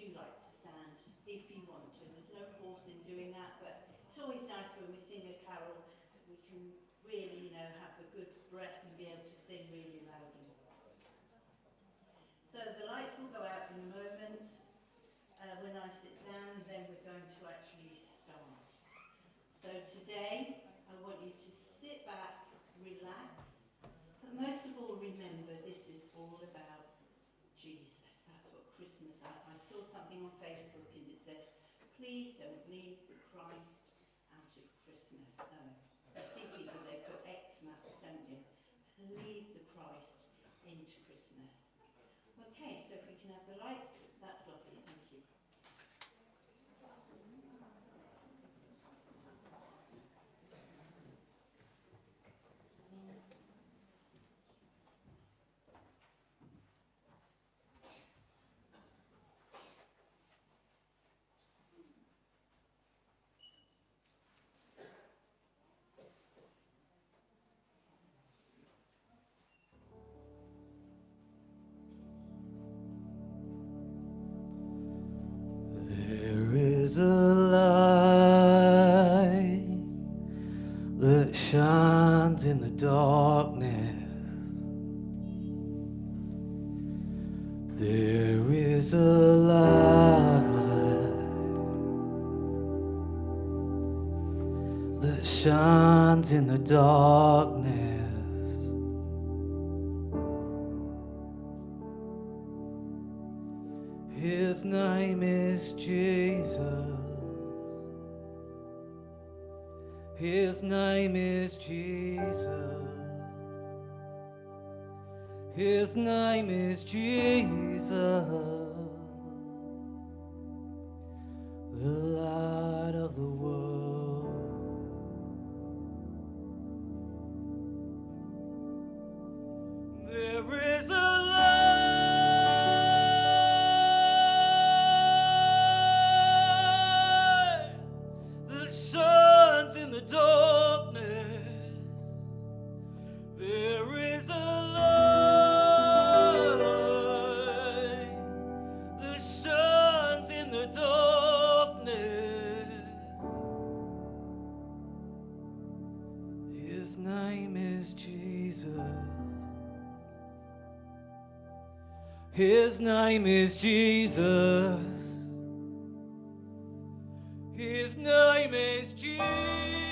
do like to stand if you want to. There's no force in doing that, but it's always nice when we sing a carol that we can really, have a good breath and be able to sing really loudly. So the lights will go out in a moment. When I sit down, then we're going to actually start. So today, I want you to sit back, relax, but most of all, remember this is all about Jesus. That's what Christmas is. I saw something on Facebook and it says, please don't leave the Christ out of Christmas. So you see people, they put Xmas, don't you? Leave the Christ into Christmas. Okay, so if we can have the lights, that's lovely, thank you. There's a light that shines in the darkness. There is a light that shines in the darkness. His name is Jesus. His name is Jesus. His name is Jesus. The light of the world. There is a light that shines in the darkness. There is a light that shines in the darkness. His name is Jesus. His name is Jesus. His name is Jesus.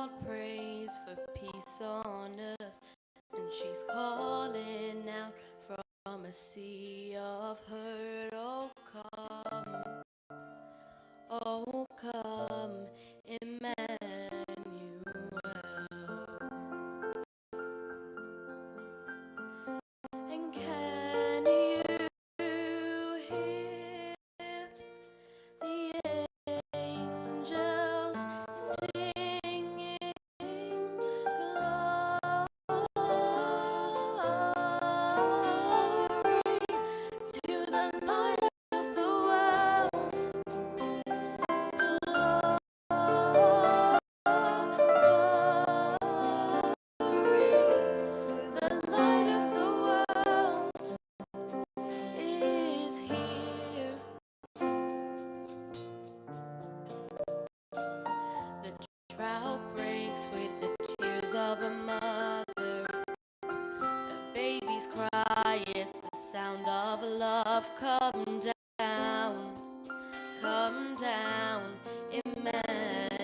child prays for peace on earth, and she's calling out from a sea of hurt. Oh come, Emmanuel. And can you hear the angels singing glory to the light of the world? The light of the world is here. The drought breaks with the tears of a mother. The baby's cry is the sound of love. Come down, Emmanuel.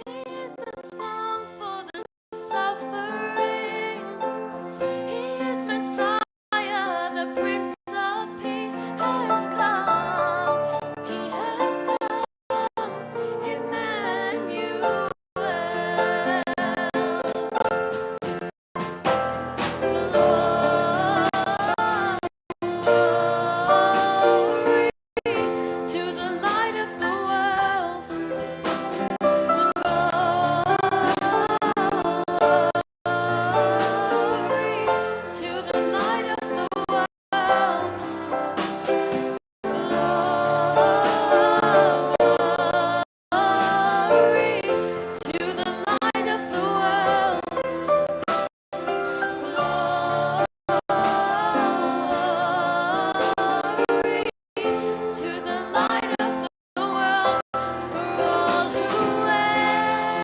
Here's the song for the suffering. He is Messiah, the Prince of Peace has come. He has come, Emmanuel. Glory to the light of the world. Glory to the light of the world. Glory to the light of the world. Glory to the light of the world. For all who wait,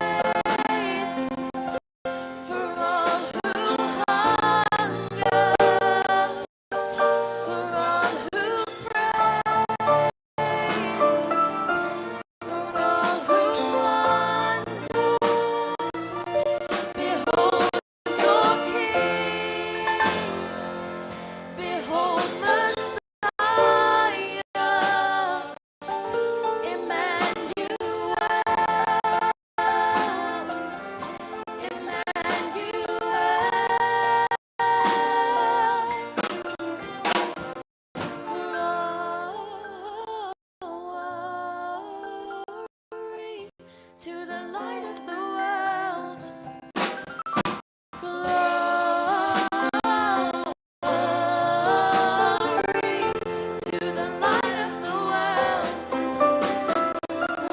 for all who hunger, for all who pray, for all who wonder, behold your King, behold Messiah, Glory to the light of the world. Glory to the light of the world.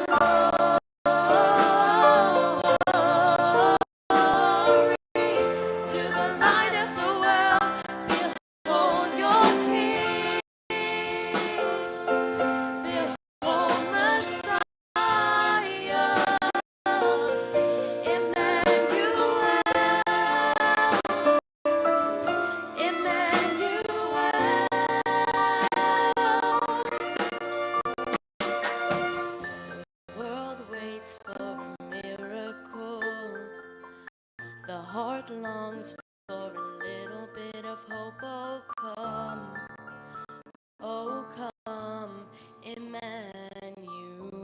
Glory to the light of the world. Behold your King. Behold Messiah. Emmanuel. World waits for a miracle. The heart longs for a little bit of hope. Oh come, Emmanuel.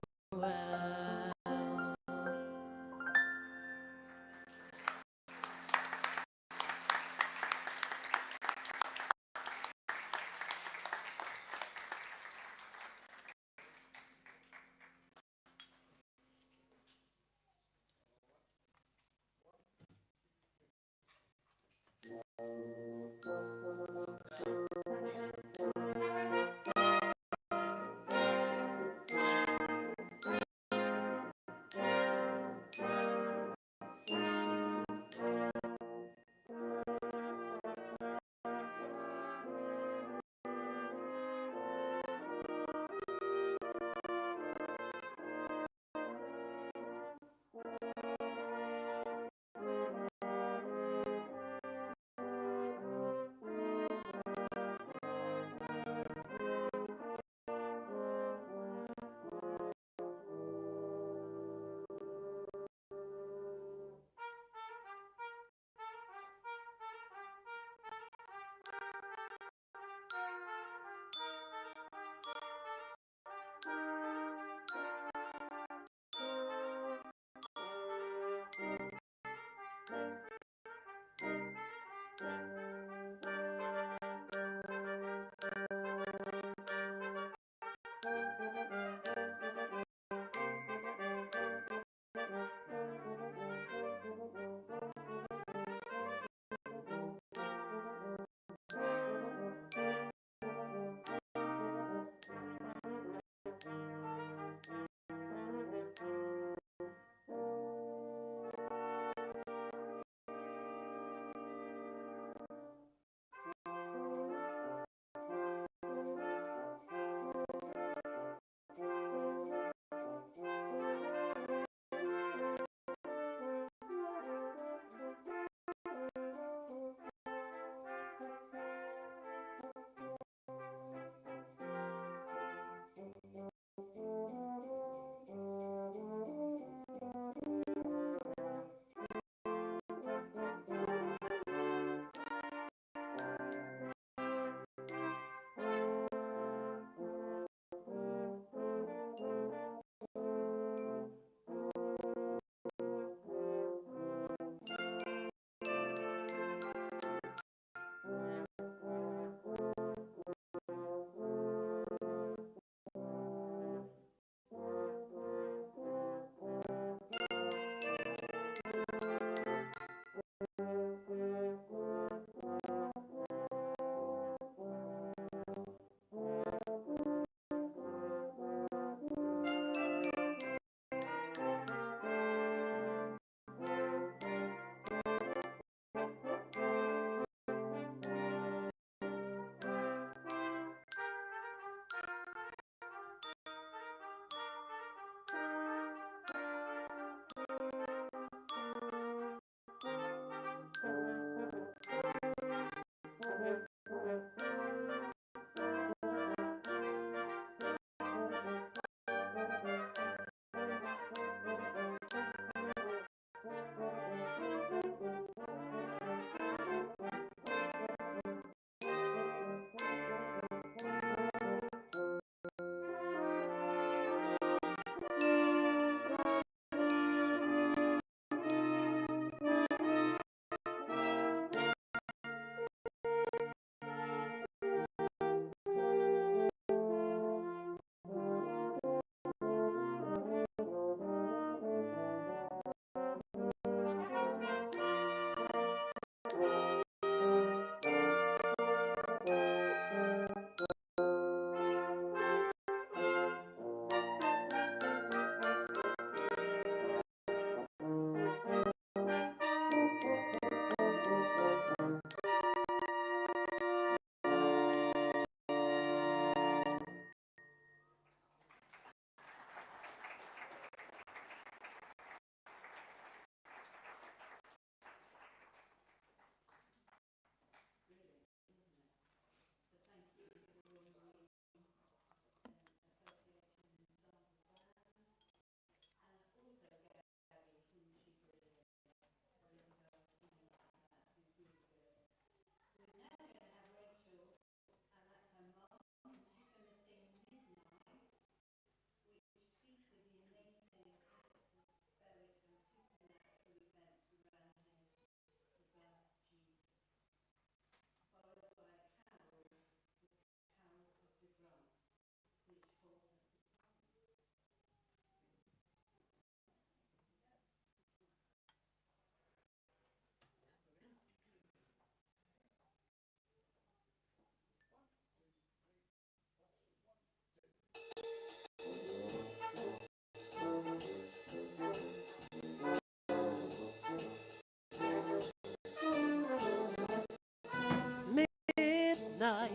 Midnight,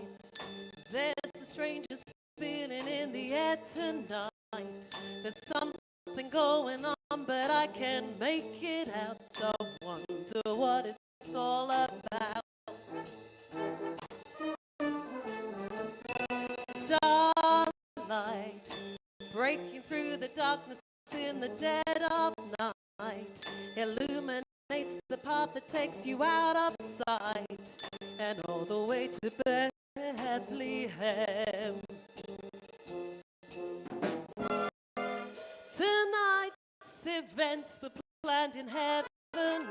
there's the strangest feeling in the air tonight. There's something going on, but I can't make it out. I wonder what it's all about. Starlight, breaking through the darkness in the dead of night, illuminates the path that takes you out of sight and all the way to Bethlehem. Tonight's events were planned in heaven,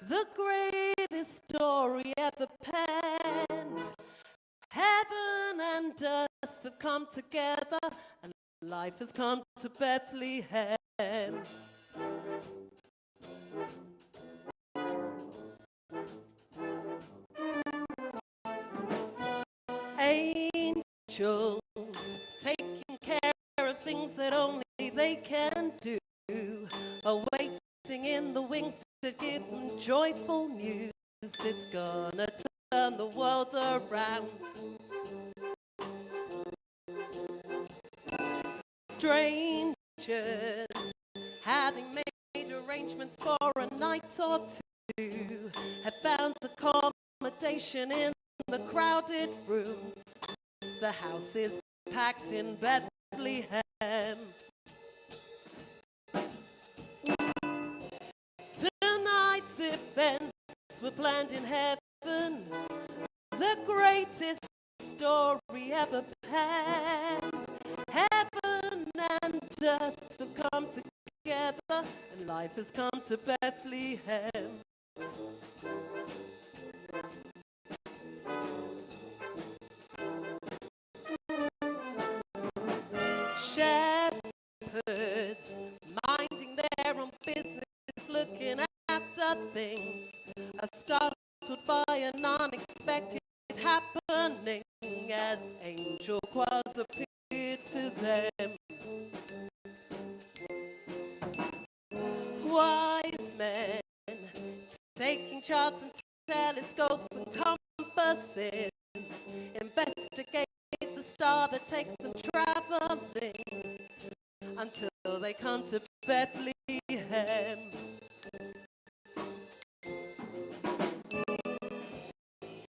the greatest story ever penned. Heaven and earth have come together, and life has come to Bethlehem. Angels taking care of things that only they can do, awaiting in the wings to give some joyful news. It's gonna turn the world around. Strangers having made arrangements for a night or two have found accommodation in the crowded rooms. The house is packed in Bethlehem. Tonight's events were planned in heaven, the greatest story ever penned. Heaven and earth have come together, and life has come to Bethlehem. Shepherds minding their own business, looking after things, are startled by an unexpected happening as angel choirs appeared to them. Wise men taking charts and telescopes and compasses investigate the star that takes them traveling until they come to Bethlehem.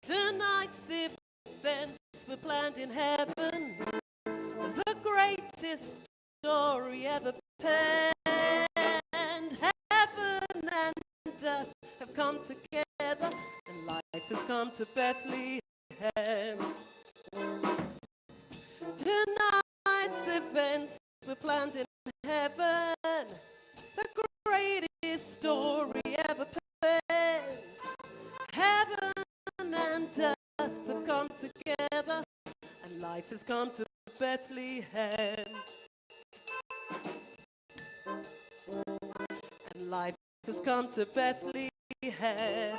Tonight's events were planned in heaven, the greatest story ever penned. Heaven and earth have come together, and life has come to Bethlehem. Tonight's events were planned in heaven, the greatest story ever penned. Heaven and earth have come together, and life has come to Bethlehem. And life has come to Bethlehem.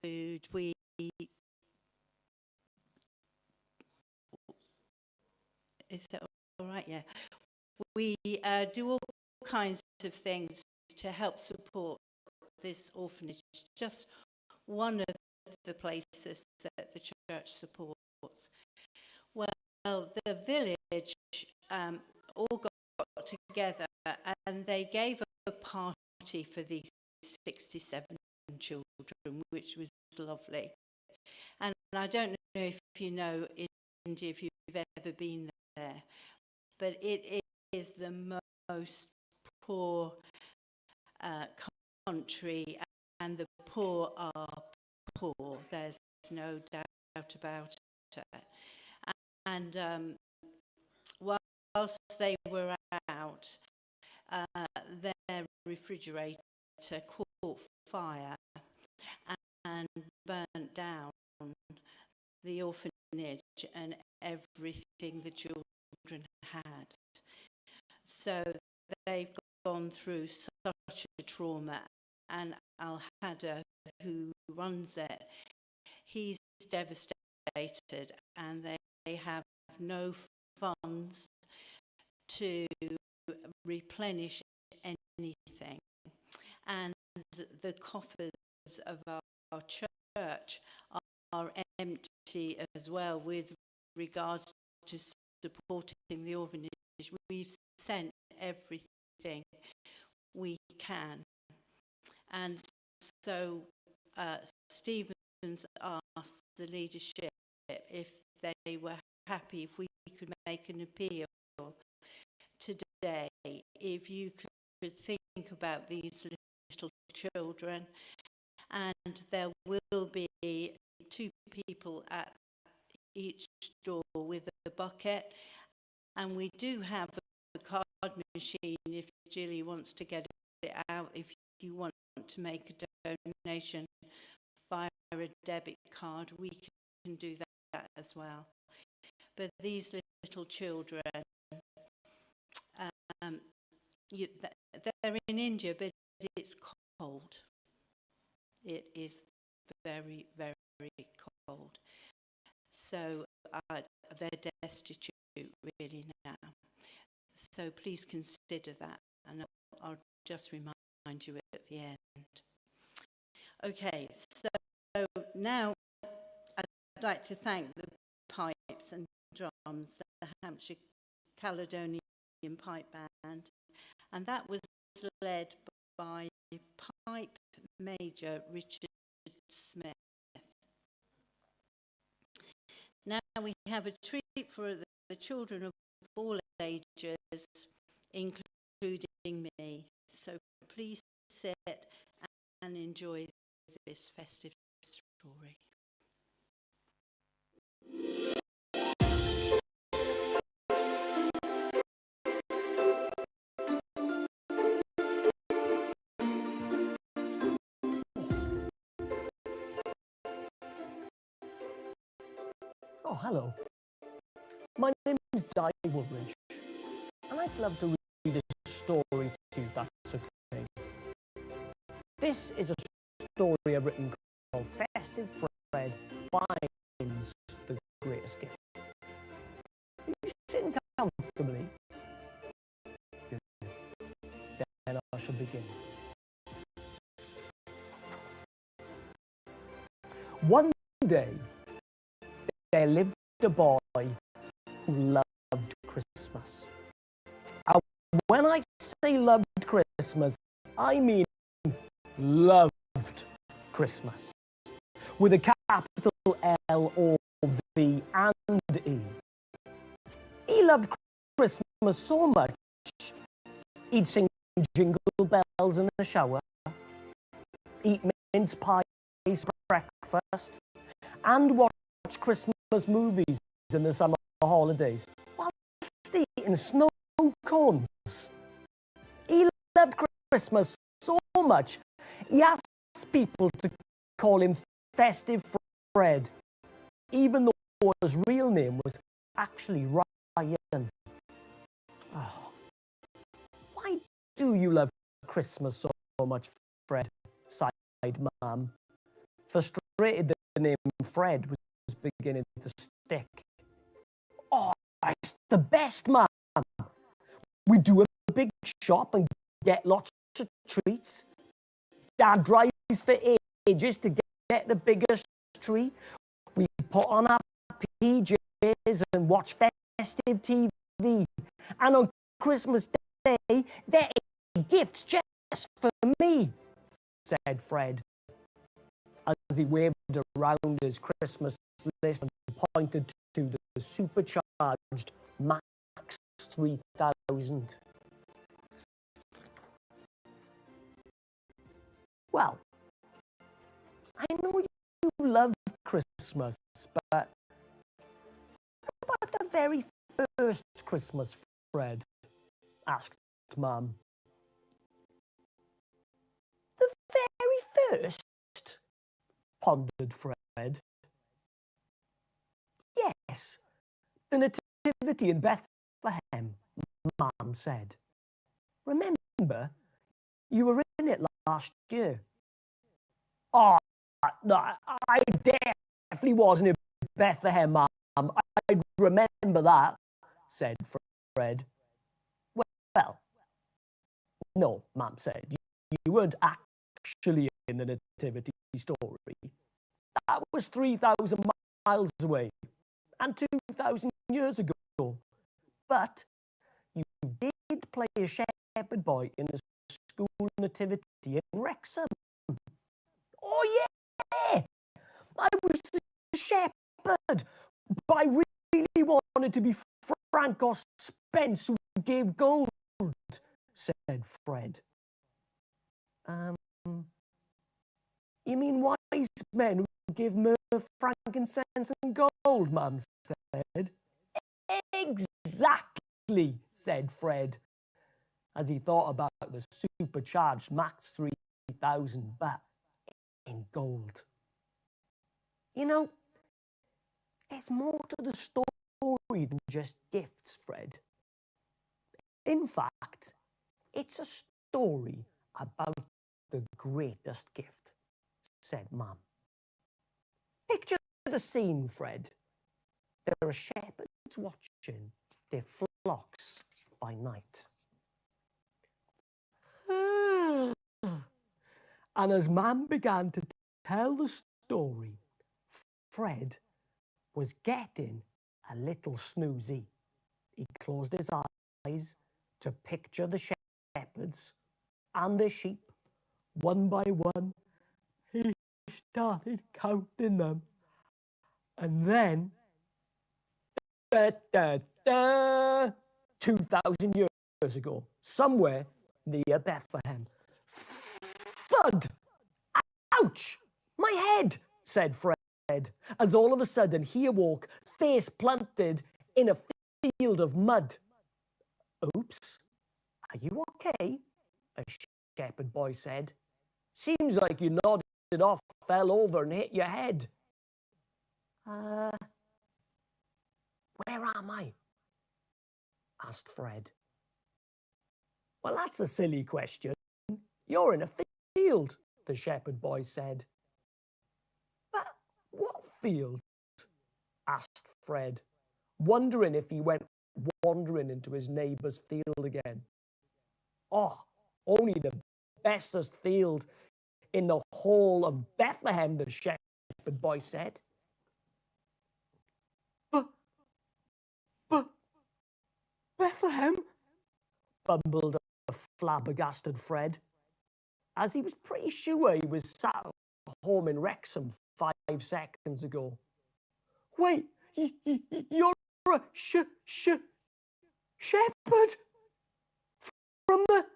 Food. We is that all right? Yeah. We do all kinds of things to help support this orphanage. Just one of the places that the church supports. Well, the village all got together and they gave a party for these 67 children, which was lovely. And I don't know if you know India, if you've ever been there, but it is the most poor country, and the poor are poor. There's no doubt about it. And whilst they were out, their refrigerator caught fire and burnt down the orphanage and everything the children had. So they've gone through such a trauma, and Al-Hada, who runs it, he's devastated, and they have no funds to replenish anything. And the coffers of our church are empty as well with regards to supporting the orphanage. We've sent everything we can. And so Stevens asked the leadership if they were happy if we could make an appeal today, if you could think about these little children, and there will be 2 people at each door with a bucket, and we do have a card machine if Jilly wants to get it out, if you want to make a donation via a debit card, we can do that as well. But these little children, they're in India, but it's cold. It is very, very cold. So they're destitute really now. So please consider that, and I'll just remind you at the end. Okay, so now I'd like to thank the pipes and drums, the Hampshire Caledonian Pipe Band, and that was led by Pipe Major Richard Smith. Now we have a treat for the children of all ages, including me. So please sit and enjoy this festive story. Oh, hello. My name is Di Woolridge, and I'd love to read a story to you, if that's okay. This is a story I've written called Festive Fred Finds the Greatest Gift. Are you sitting comfortably? Good. Then I shall begin. One day, there lived a boy who loved Christmas. And when I say loved Christmas, I mean loved Christmas. With a capital L or V and E. He loved Christmas so much, he'd sing jingle bells in the shower, eat mince pies for breakfast, and watch Christmas movies in the summer holidays whilst eating snow cones. He loved Christmas so much, he asked people to call him Festive Fred, even though his real name was actually Ryan. Oh. Why do you love Christmas so much, Fred? Sighed Mum. Frustrated that the name Fred was beginning to stick. Oh, it's the best, Mum. We do a big shop and get lots of treats. Dad drives for ages to get the biggest tree. We put on our PJs and watch festive TV. And on Christmas Day, there are gifts just for me, said Fred, as he waved around his Christmas list and pointed to the supercharged Max 3000. Well, I know you love Christmas, but what about the very first Christmas, Fred? Asked Mum. The very first? Pondered Fred. Yes, the Nativity in Bethlehem, Mum said. Remember, you were in it last year. Oh, no, I definitely wasn't in Bethlehem, Mum. I remember that, said Fred. Well, no, Mum said. You weren't actually in the Nativity story. That was 3,000 miles away and 2,000 years ago. But you did play a shepherd boy in the school nativity in Wrexham. Oh, yeah! I was the shepherd, but I really wanted to be Frank or Spence, who gave gold, said Fred. You mean wise men who give myrrh, frankincense and gold, Mum said. Exactly, said Fred, as he thought about the supercharged Max 3000, but in gold. You know, there's more to the story than just gifts, Fred. In fact, it's a story about the greatest gift, said Mum. Picture the scene, Fred. There are shepherds watching their flocks by night. And as Mum began to tell the story, Fred was getting a little snoozy. He closed his eyes to picture the shepherds and the sheep, one by one. He started counting them. And then, 2,000 years ago, somewhere near Bethlehem. Thud! Ouch! My head, said Fred, as all of a sudden he awoke, face planted in a field of mud. Oops, are you okay? A shepherd boy said. Seems like you nodded off, fell over and hit your head. Where am I? Asked Fred. Well, that's a silly question. You're in a field, the shepherd boy said. But what field? Asked Fred, wondering if he went wandering into his neighbour's field again. Oh, only the bestest field in the whole of Bethlehem, the shepherd boy said. But, Bethlehem? Bumbled a flabbergasted Fred, as he was pretty sure he was sat at home in Wrexham 5 seconds ago. Wait, you're a shepherd? From the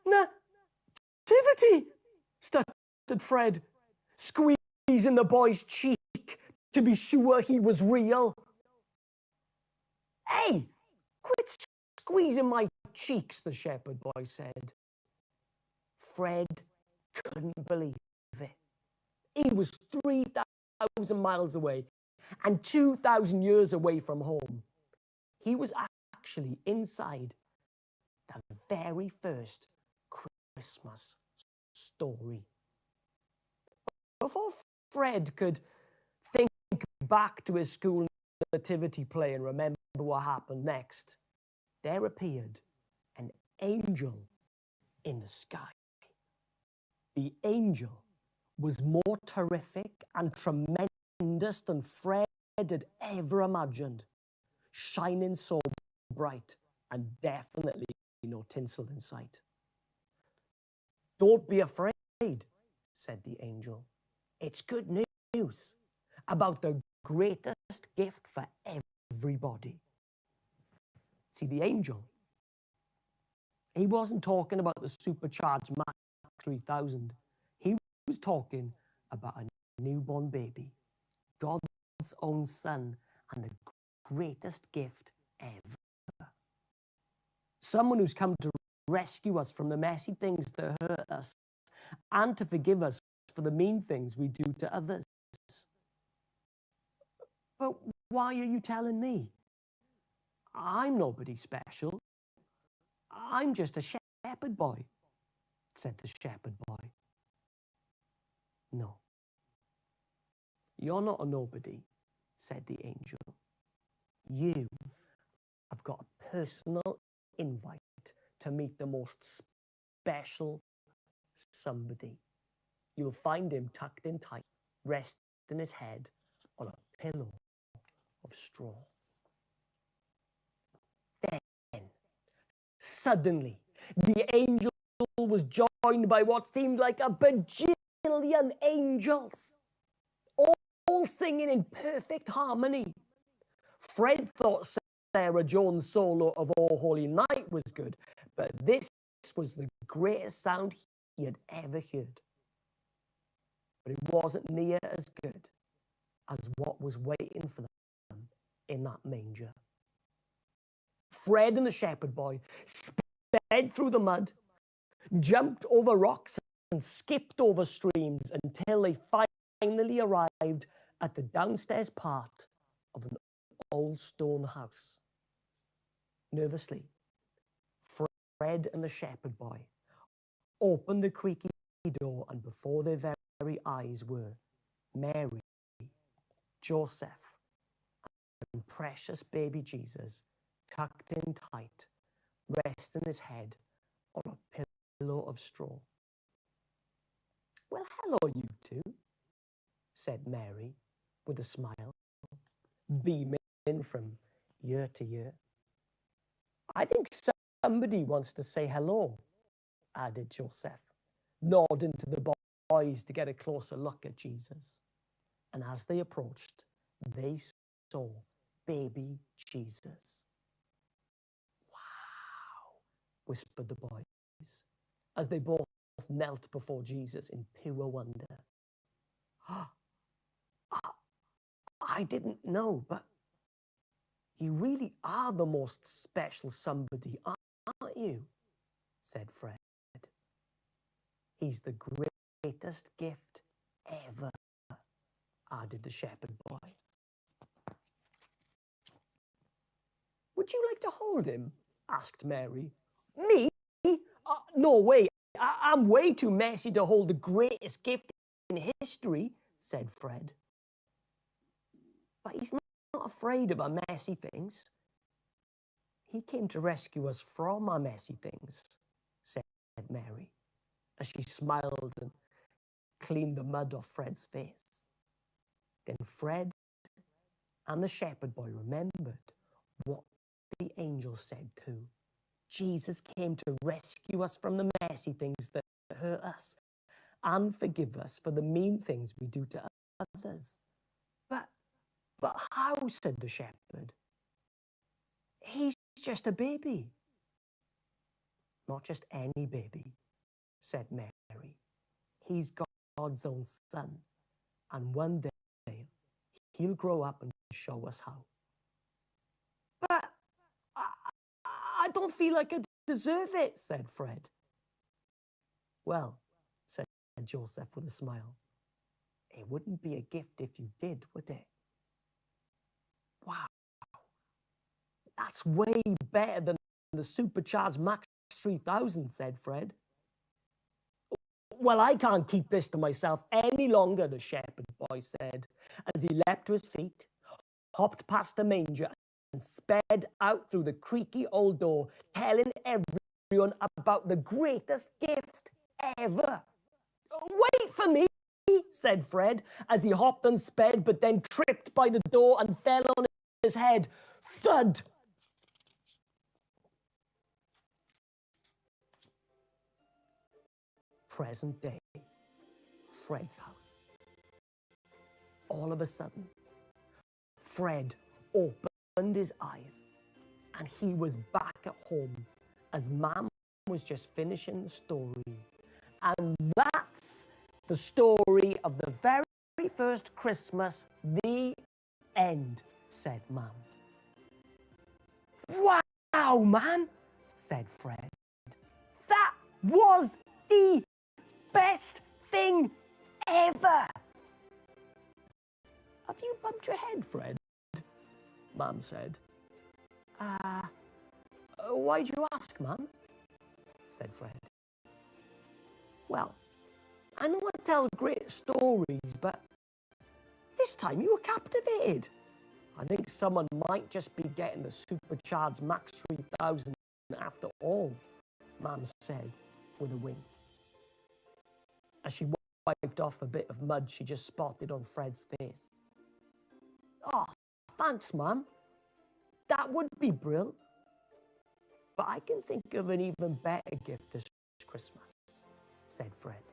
nativity? Stuttered Fred, squeezing the boy's cheek to be sure he was real. Hey, quit squeezing my cheeks, the shepherd boy said. Fred couldn't believe it. He was 3,000 miles away and 2,000 years away from home. He was actually inside the very first Christmas story. Before Fred could think back to his school nativity play and remember what happened next, there appeared an angel in the sky. The angel was more terrific and tremendous than Fred had ever imagined, shining so bright and definitely no tinsel in sight. Don't be afraid, said the angel. It's good news about the greatest gift for everybody. See, the angel, he wasn't talking about the supercharged Max 3000. He was talking about a newborn baby, God's own son, and the greatest gift ever. Someone who's come to rescue us from the messy things that hurt us and to forgive us for the mean things we do to others. But why are you telling me? I'm nobody special. I'm just a shepherd boy, said the shepherd boy. No, you're not a nobody, said the angel. You have got a personal invite to meet the most special somebody. You'll find him tucked in tight, resting his head on a pillow of straw. Then, suddenly, the angel was joined by what seemed like a bajillion angels, all singing in perfect harmony. Fred thought Sarah Jones' solo of Oh Holy Night was good, but this was the greatest sound he had ever heard. But it wasn't near as good as what was waiting for them in that manger. Fred and the shepherd boy sped through the mud, jumped over rocks and skipped over streams until they finally arrived at the downstairs part of an old stone house. Nervously, Fred and the shepherd boy opened the creaky door, and before their very eyes were Mary, Joseph, and precious baby Jesus tucked in tight, resting his head on a pillow of straw. "Well, hello, you two," said Mary with a smile, beaming from ear to ear. "I think somebody wants to say hello," added Joseph, nodding to the boys to get a closer look at Jesus. And as they approached, they saw baby Jesus. "Wow," whispered the boys, as they both knelt before Jesus in pure wonder. I didn't know, but you really are the most special somebody, aren't you?" said Fred. "He's the greatest gift ever," added the shepherd boy. "Would you like to hold him?" asked Mary. "Me? No way. I'm way too messy to hold the greatest gift in history," said Fred. "But he's not afraid of our messy things. He came to rescue us from our messy things," said Mary, as she smiled and cleaned the mud off Fred's face. Then Fred and the shepherd boy remembered what the angel said too. Jesus came to rescue us from the messy things that hurt us and forgive us for the mean things we do to others. But how?" said the shepherd. "He's just a baby." "Not just any baby," said Mary. "He's God's own son, and one day he'll grow up and show us how." "But I don't feel like I deserve it," said Fred. "Well," said Joseph with a smile, "it wouldn't be a gift if you did, would it?" "Wow, that's way better than the supercharged Max 3000, said Fred. "Well, I can't keep this to myself any longer," the shepherd boy said, as he leapt to his feet, hopped past the manger, and sped out through the creaky old door, telling everyone about the greatest gift ever. "Wait for me," said Fred, as he hopped and sped, but then tripped by the door and fell on his head. Thud! Present day, Fred's house. All of a sudden, Fred opened his eyes and he was back at home as Mum was just finishing the story. And that's the story of the very first Christmas, the end, said Mum. "Wow, Mum," said Fred. "That was the best thing ever." "Have you bumped your head, Fred?" Mum said. Why'd you ask, Mum?" said Fred. "Well, I know I tell great stories, but this time you were captivated. I think someone might just be getting the supercharged Max 3000 after all," Mum said with a wink, as she wiped off a bit of mud she just spotted on Fred's face. "Oh, thanks, Mum. That would be brilliant. But I can think of an even better gift this Christmas," said Fred.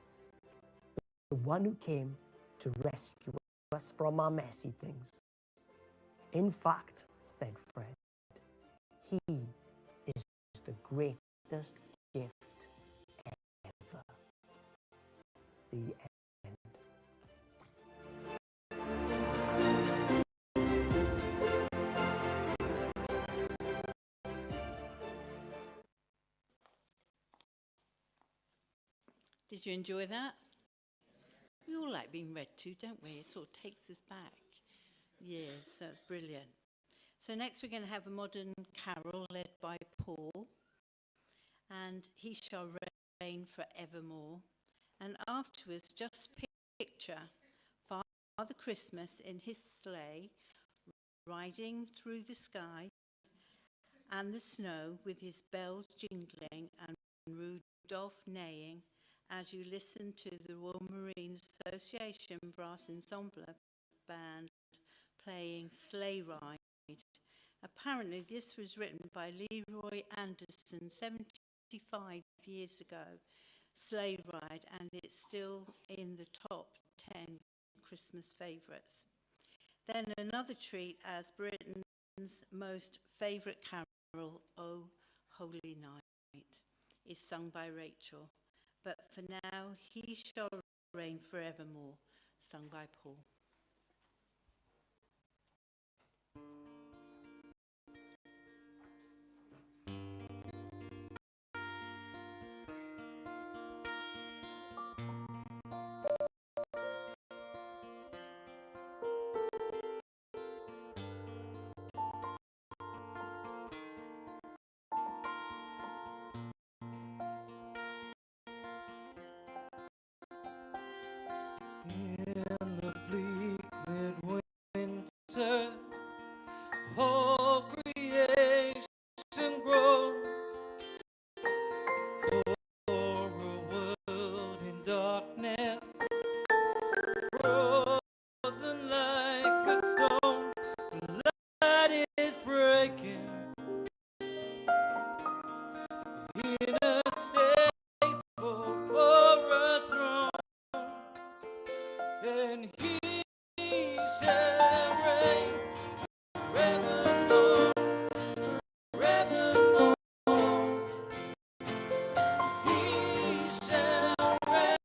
"The one who came to rescue us from our messy things. In fact," said Fred, He is the greatest gift ever. The end. Did you enjoy that? We all like being read to, don't we? It sort of takes us back. Yes, that's brilliant. So next we're going to have a modern carol led by Paul, and He Shall Reign Forevermore. And afterwards, just picture Father Christmas in his sleigh, riding through the sky and the snow with his bells jingling and Rudolph neighing, as you listen to the Royal Marine Association Brass Ensemble Band playing Sleigh Ride. Apparently this was written by Leroy Anderson 75 years ago, Sleigh Ride, and it's still in the top 10 Christmas favourites. Then another treat as Britain's most favourite carol, O Holy Night, is sung by Rachel. But for now, He Shall Reign Forevermore, sung by Paul. In the bleak midwinter, all creation groans for a world in darkness, frozen like a stone. The light is breaking in a stable for a throne, and He shall reign forevermore, forevermore. He shall reign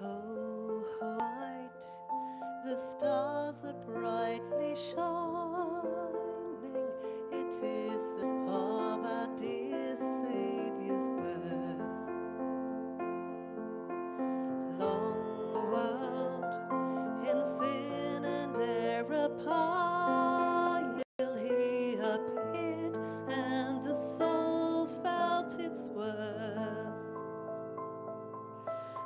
Oh, how bright the stars are brightly shining. It is the of our dear Saviour's birth. Long the world in sin and error pined, till he appeared and the soul felt its worth.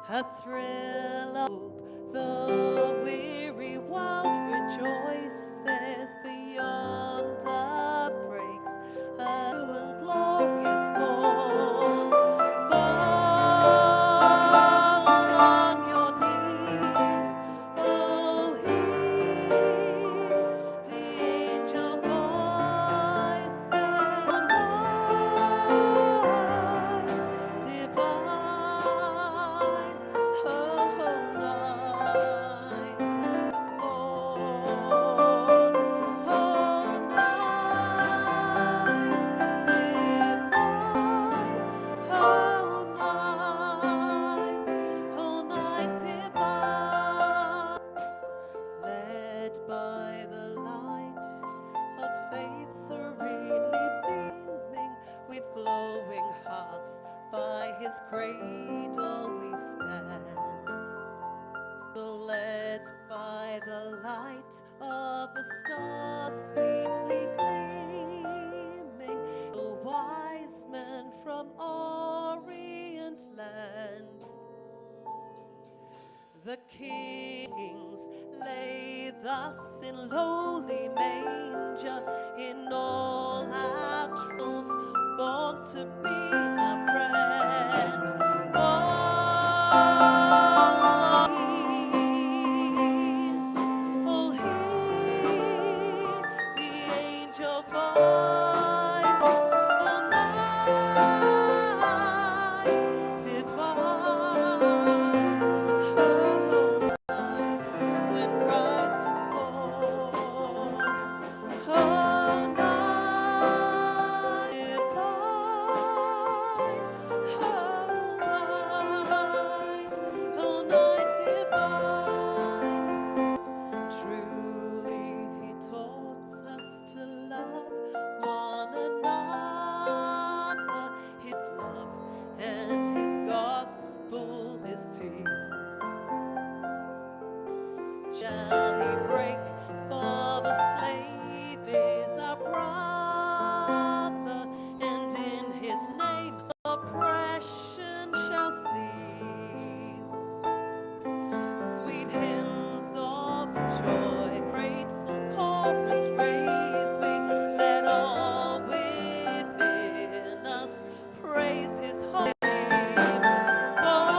A thrill of hope, the weary world rejoices, for yonder breaks a new and glorious morn. Fall on your knees, oh hear the angel voices, night divine. Led by the light of faith serenely beaming, with glowing hearts by his cradle we stand. Led by the light of the stars sweetly gleaming, the wise men from Orient land. The kings lay thus in lowly manger, in all our troubles, born to be our friend. Oh, hear the angel voice, oh, night divine. When Christ was born, oh, night divine, oh, night divine. Truly he taught us to love one another, his love and his gospel, his peace. Shall he break, for the slave is our brother, and in his name oppression shall cease. Sweet hymns of joy, grateful chorus raise we, let all within us praise his holy name. Fall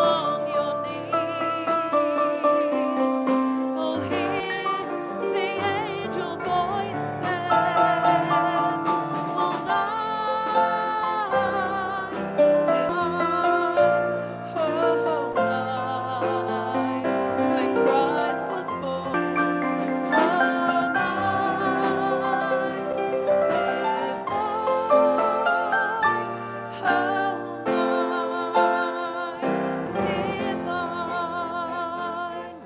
on your knees, oh hear the angel voices, oh night divine, oh night when Christ was born, oh night divine, oh night divine.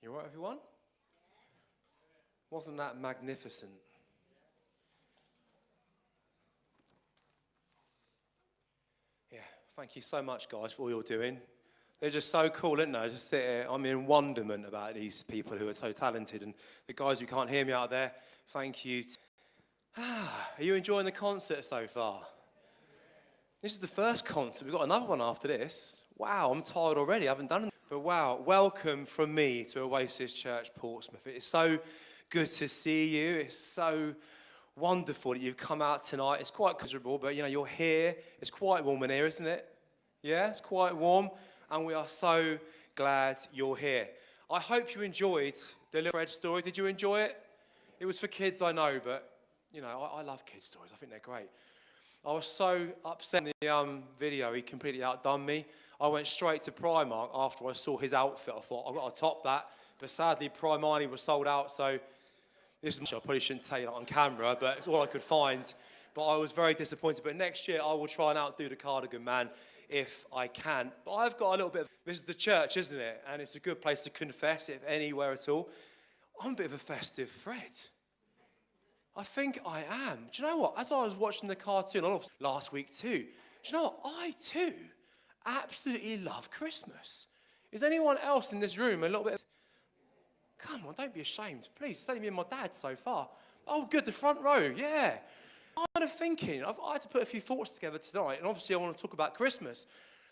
You all right, everyone? Wasn't that magnificent? Yeah, thank you so much, guys, for all you're doing. They're just so cool, aren't they? Just sit here. I'm in wonderment about these people who are so talented. And the guys who can't hear me out there, thank you. Are you enjoying the concert so far? This is the first concert. We've got another one after this. Wow, I'm tired already. I haven't done it. But wow, welcome from me to Oasis Church Portsmouth. It is so good to see you. It's so wonderful that you've come out tonight. It's quite miserable, but you know, you're here. It's quite warm in here, isn't it? Yeah, it's quite warm. And we are so glad you're here. I hope you enjoyed the little Fred story. Did you enjoy it? It was for kids, I know, but you know, I love kids' stories. I think they're great. I was so upset in the video, he completely outdone me. I went straight to Primark after I saw his outfit. I thought, I've got to top that. But sadly, Primark was sold out, so this is, I probably shouldn't say that on camera, but it's all I could find. But I was very disappointed. But next year, I will try and outdo the cardigan man if I can. But I've got a little bit of, this is the church, isn't it? And it's a good place to confess, if anywhere at all. I'm a bit of a festive Fred. I think I am. Do you know what? As I was watching the cartoon last week too, do you know what? I too absolutely love Christmas. Is anyone else in this room a little bit? Come on, don't be ashamed. Please, it's only me and my dad so far. Oh, good, the front row, yeah. I'm kind of thinking, I had to put a few thoughts together tonight, and obviously I want to talk about Christmas,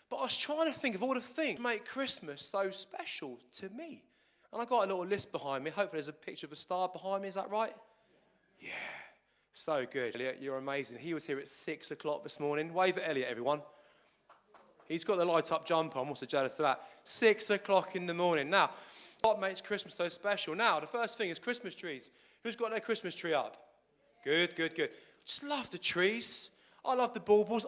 but I was trying to think of all the things that make Christmas so special to me. And I got a little list behind me. Hopefully there's a picture of a star behind me, is that right? Yeah, so good. Elliot, you're amazing. He was here at 6 o'clock this morning. Wave at Elliot, everyone. He's got the light-up jumper. I'm also jealous of that. 6 o'clock in the morning. Now, what makes Christmas so special? Now, the first thing is Christmas trees. Who's got their Christmas tree up? Good, good, good. Just love the trees. I love the baubles.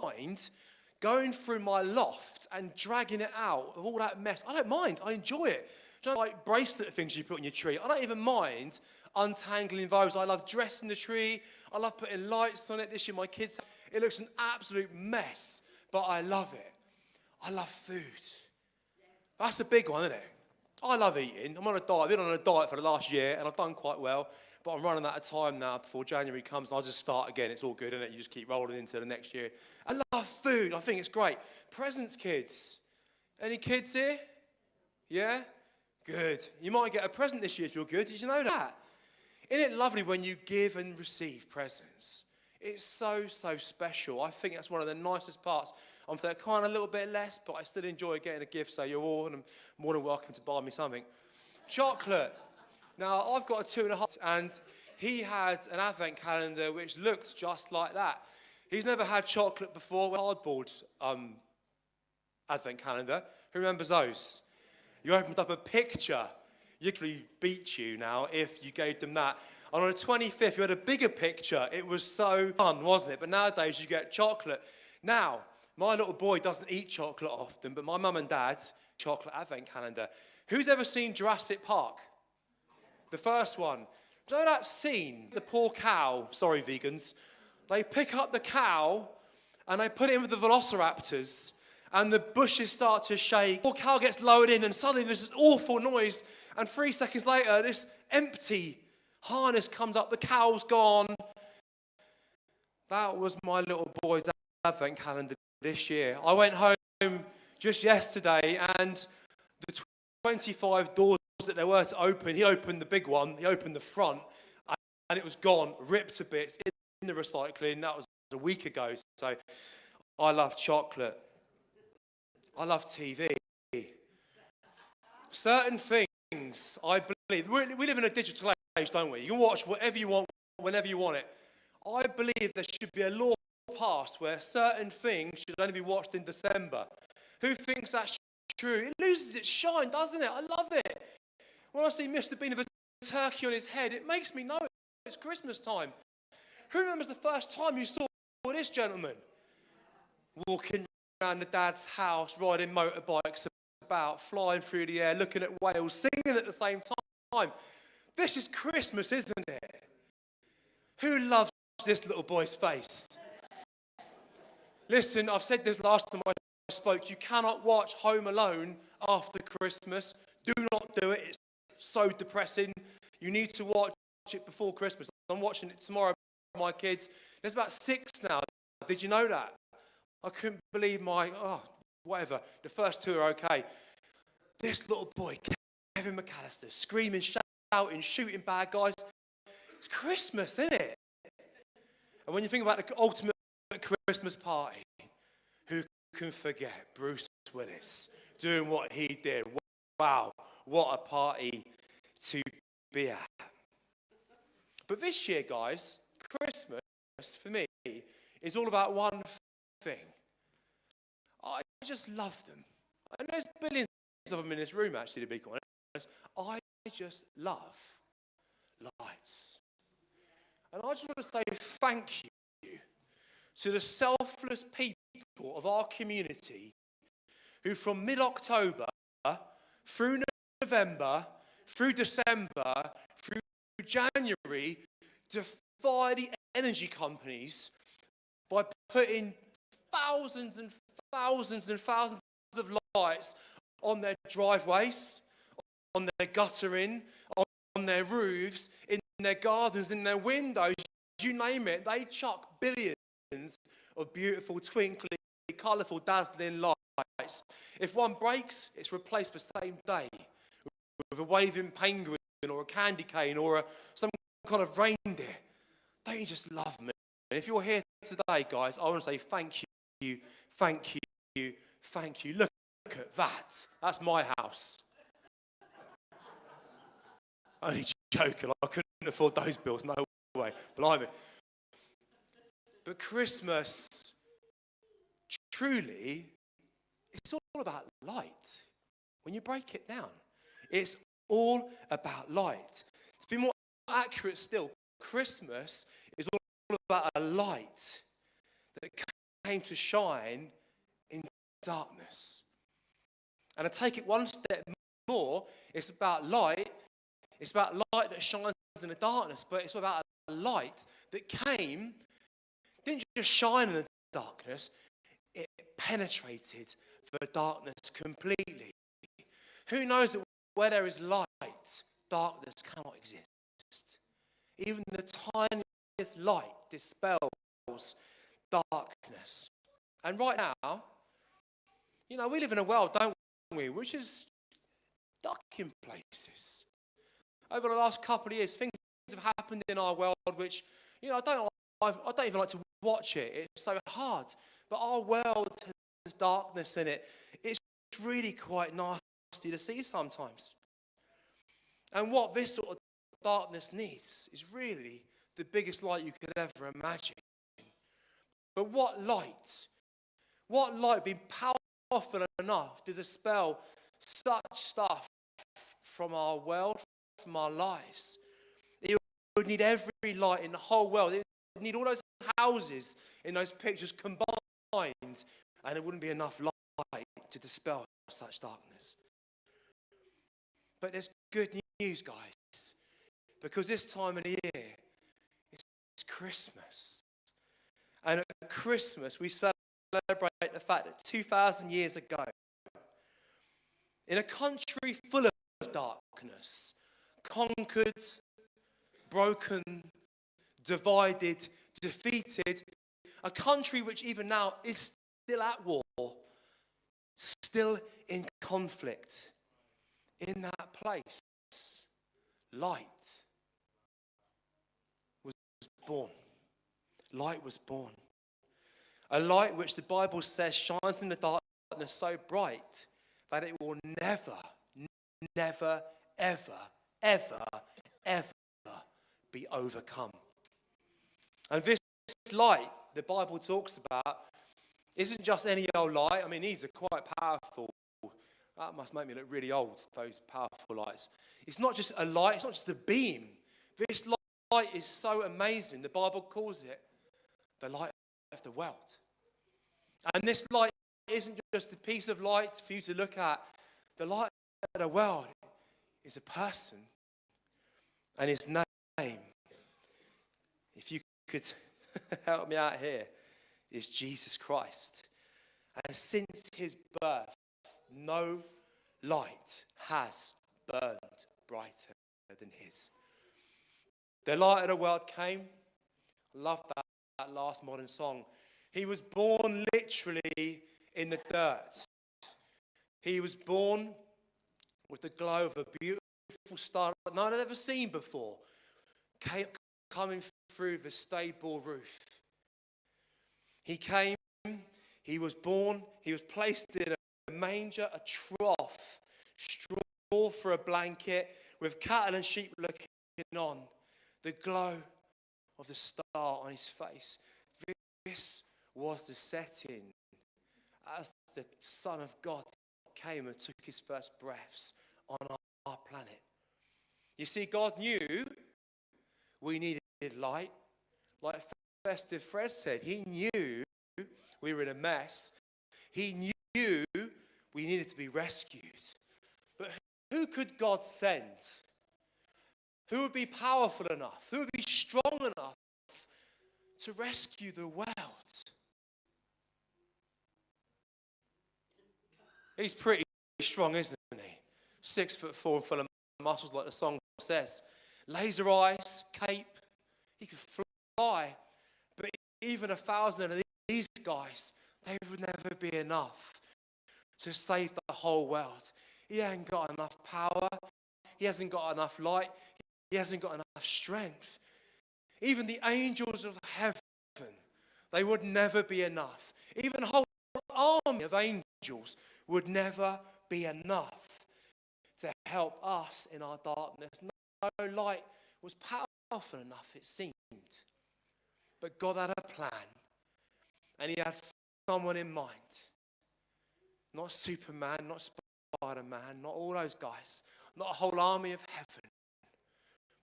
Going through my loft and dragging it out of all that mess. I don't mind. I enjoy it. Do you know, like bracelet things you put on your tree? I don't even mind untangling those. I love dressing the tree. I love putting lights on it. This year, my kids, it looks an absolute mess, but I love it. I love food. That's a big one, isn't it? I love eating. I'm on a diet. I've been on a diet for the last year, and I've done quite well. But I'm running out of time now before January comes, and I'll just start again. It's all good, isn't it? You just keep rolling into the next year. I love food. I think it's great. Presents, kids. Any kids here? Yeah? Good. You might get a present this year if you're good. Did you know that? Isn't it lovely when you give and receive presents? It's so, so special. I think that's one of the nicest parts. I'm kind of a little bit less, but I still enjoy getting a gift, so you're all more than welcome to buy me something. Chocolate. Now, I've got a 2.5, and he had an advent calendar which looked just like that. He's never had chocolate before. Cardboard advent calendar. Who remembers those? You opened up a picture. You literally beat you now if you gave them that. And on the 25th, you had a bigger picture. It was so fun, wasn't it? But nowadays, you get chocolate. Now, my little boy doesn't eat chocolate often, but my mum and dad's chocolate advent calendar. Who's ever seen Jurassic Park? The first one. Do you know that scene? The poor cow, sorry vegans, they pick up the cow and they put it in with the velociraptors and the bushes start to shake. The poor cow gets lowered in and suddenly there's this awful noise and 3 seconds later this empty harness comes up, the cow's gone. That was my little boy's advent calendar this year. I went home just yesterday and the 25 doors that there were to open, he opened the big one, he opened the front, and it was gone, ripped to bits in the recycling. That was a week ago. So I love chocolate. I love TV. Certain things, I believe, we live in a digital age, don't we? You can watch whatever you want, whenever you want it. I believe there should be a law passed where certain things should only be watched in December. Who thinks that's true? It loses its shine, doesn't it? I love it. When I see Mr. Bean with a turkey on his head, it makes me know it's Christmas time. Who remembers the first time you saw this gentleman walking around the dad's house, riding motorbikes about, flying through the air, looking at whales, singing at the same time? This is Christmas, isn't it? Who loves this little boy's face? Listen, I've said this last time I spoke. You cannot watch Home Alone after Christmas. Do not do it. It's so depressing. You need to watch it before Christmas. I'm watching it tomorrow with my kids. There's about 6 now. Did you know that? I couldn't believe whatever. The first 2 are okay. This little boy, Kevin McAllister, screaming, shouting, shooting bad guys. It's Christmas, isn't it? And when you think about the ultimate Christmas party, who can forget Bruce Willis doing what he did? wow, what a party to be at. But this year, guys, Christmas, for me, is all about one thing. I just love them. And there's billions of them in this room, actually, to be quite honest. I just love lights. And I just want to say thank you to the selfless people of our community who from mid-October through November, through December, through January, defy the energy companies by putting thousands and thousands and thousands of lights on their driveways, on their guttering, on their roofs, in their gardens, in their windows, you name it. They chuck billions of beautiful, twinkly, colourful, dazzling lights. If one breaks, it's replaced the same day with a waving penguin or a candy cane or some kind of reindeer. Don't you just love me? And if you're here today, guys, I want to say thank you, thank you, thank you. Look at that. That's my house. Only joking. I couldn't afford those bills. No way. Blimey. But Christmas, truly, it's all about light. When you break it down, it's all about light. To be more accurate still, Christmas is all about a light that came to shine in darkness. And to take it one step more, it's about light. It's about light that shines in the darkness, but it's about a light that came, didn't just shine in the darkness, it penetrated the darkness completely. Who knows that where there is light, darkness cannot exist. Even the tiniest light dispels darkness. And right now, you know, we live in a world, don't we, which is dark in places. Over the last couple of years, things have happened in our world which, you know, I don't even like to watch it. It's so hard. But our world has darkness in it. It's really quite nasty to see sometimes. And what this sort of darkness needs is really the biggest light you could ever imagine. But what light being powerful enough to dispel such stuff from our world, from our lives? It would need every light in the whole world. It would need all those houses in those pictures combined, and it wouldn't be enough light to dispel such darkness. But there's good news, guys, because this time of the year, it's Christmas. And at Christmas, we celebrate the fact that 2,000 years ago, in a country full of darkness, conquered, broken, divided, defeated, a country which even now is still at war, still in conflict. In that place, light was born. Light was born. A light which the Bible says shines in the darkness so bright that it will never, never, ever, ever, ever be overcome. And this light the Bible talks about isn't just any old light. I mean, these are quite powerful. That must make me look really old, those powerful lights. It's not just a light, it's not just a beam. This light is so amazing. The Bible calls it the light of the world. And this light isn't just a piece of light for you to look at. The light of the world is a person. And his name, if you could help me out here, is Jesus Christ. And since his birth, no light has burned brighter than his. The light of the world came. I love that last modern song. He was born literally in the dirt. He was born with the glow of a beautiful star that no one had ever seen before, coming through the stable roof. He came, he was born, he was placed in a manger, a trough, straw more for a blanket, with cattle and sheep looking on, the glow of the star on his face. This was the setting as the Son of God came and took his first breaths on our planet. You see, God knew we needed light. Like Festive Fred said, he knew we were in a mess. He knew we needed to be rescued. But who could God send? Who would be powerful enough? Who would be strong enough to rescue the world? He's pretty strong, isn't he? 6'4" and full of muscles, like the song says. Laser eyes, cape. He could fly. But even 1,000 of these guys, they would never be enough to save the whole world. He hasn't got enough power. He hasn't got enough light. He hasn't got enough strength. Even the angels of heaven, they would never be enough. Even a whole army of angels would never be enough to help us in our darkness. No light was powerful enough, it seemed. But God had a plan, and he had someone in mind. Not Superman, not Spider-Man, not all those guys, not a whole army of heaven.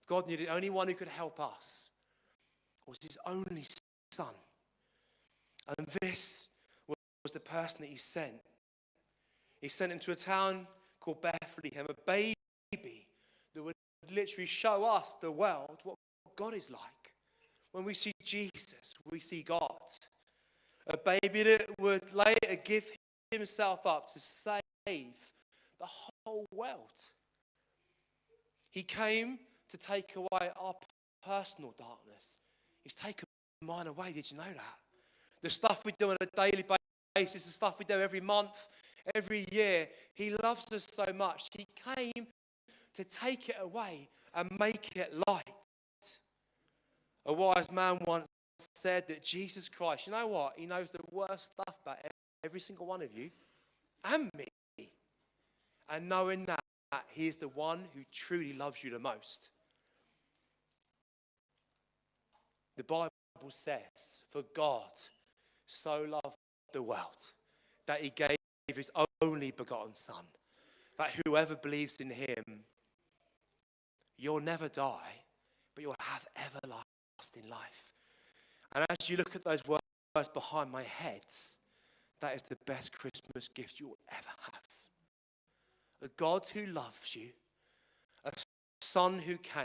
God knew the only one who could help us was his only son. And this was the person that he sent. He sent him to a town called Bethlehem, a baby that would literally show us, the world, what God is like. When we see Jesus, we see God. A baby that would later give himself up to save the whole world. He came to take away our personal darkness. He's taken mine away. Did you know that? The stuff we do on a daily basis, the stuff we do every month, every year. He loves us so much. He came to take it away and make it light. A wise man once said that Jesus Christ, you know what? He knows the worst stuff about every single one of you and me. And knowing that, he is the one who truly loves you the most. The Bible says, for God so loved the world that he gave his only begotten Son, that whoever believes in him, you'll never die, but you'll have everlasting life. And as you look at those words behind my head, that is the best Christmas gift you will ever have. A God who loves you, a Son who came,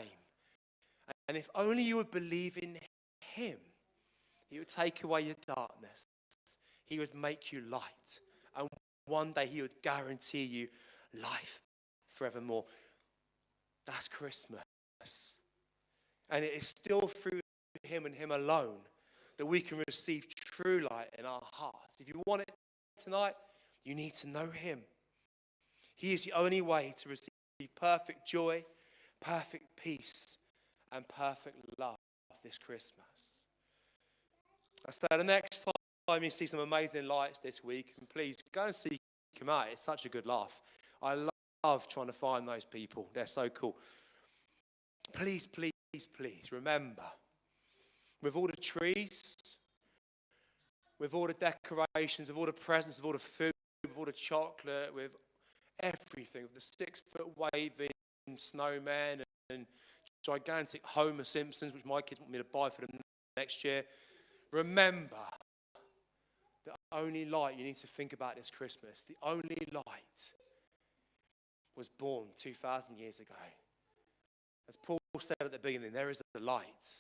and if only you would believe in him, he would take away your darkness. He would make you light. And one day he would guarantee you life forevermore. That's Christmas. And it is still through him and him alone that we can receive true light in our hearts. If you want it tonight, you need to know him. He is the only way to receive perfect joy, perfect peace, and perfect love this Christmas. So the next time you see some amazing lights this week, and please go and seek them out. It's such a good laugh. I love trying to find those people. They're so cool. Please, please, please remember, with all the trees, with all the decorations, with all the presents, with all the food, with all the chocolate, with everything, with the 6-foot waving snowmen and gigantic Homer Simpsons, which my kids want me to buy for them next year. Remember, the only light you need to think about this Christmas, the only light was born 2,000 years ago. As Paul said at the beginning, there is a light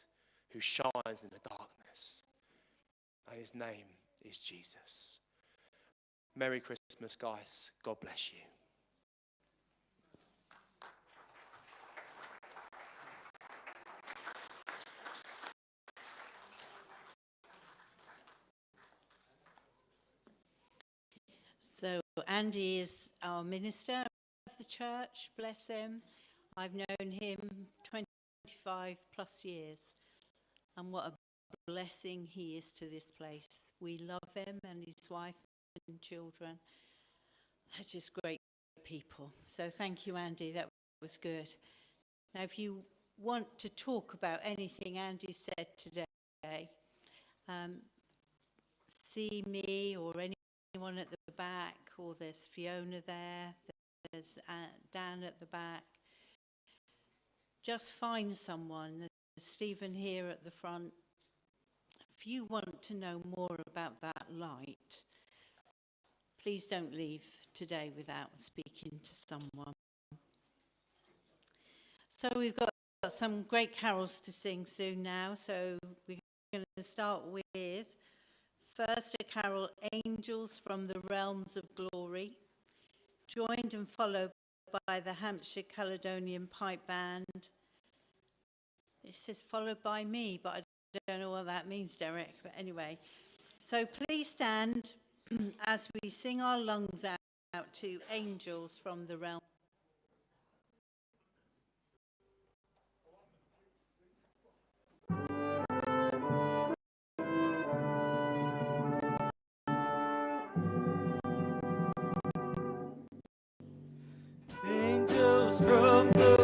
who shines in the darkness, and his name is Jesus. Merry Christmas, guys. God bless you. So Andy is our minister of the church, bless him. I've known him 25 plus years, and what a blessing he is to this place. We love him and his wife and children. They're just great people. So thank you, Andy. That was good. Now, if you want to talk about anything Andy said today, see me or anyone at the back, or there's Fiona there, there's Dan at the back. Just find someone. There's Stephen here at the front. If you want to know more about that light, please don't leave today without speaking to someone. So we've got some great carols to sing soon now. So we're going to start with first a carol, Angels from the Realms of Glory, joined and followed by the Hampshire Caledonian Pipe Band. It says followed by me, but I don't know what that means, Derek. But anyway, so please stand as we sing our lungs out to Angels from the Realm. Angels from the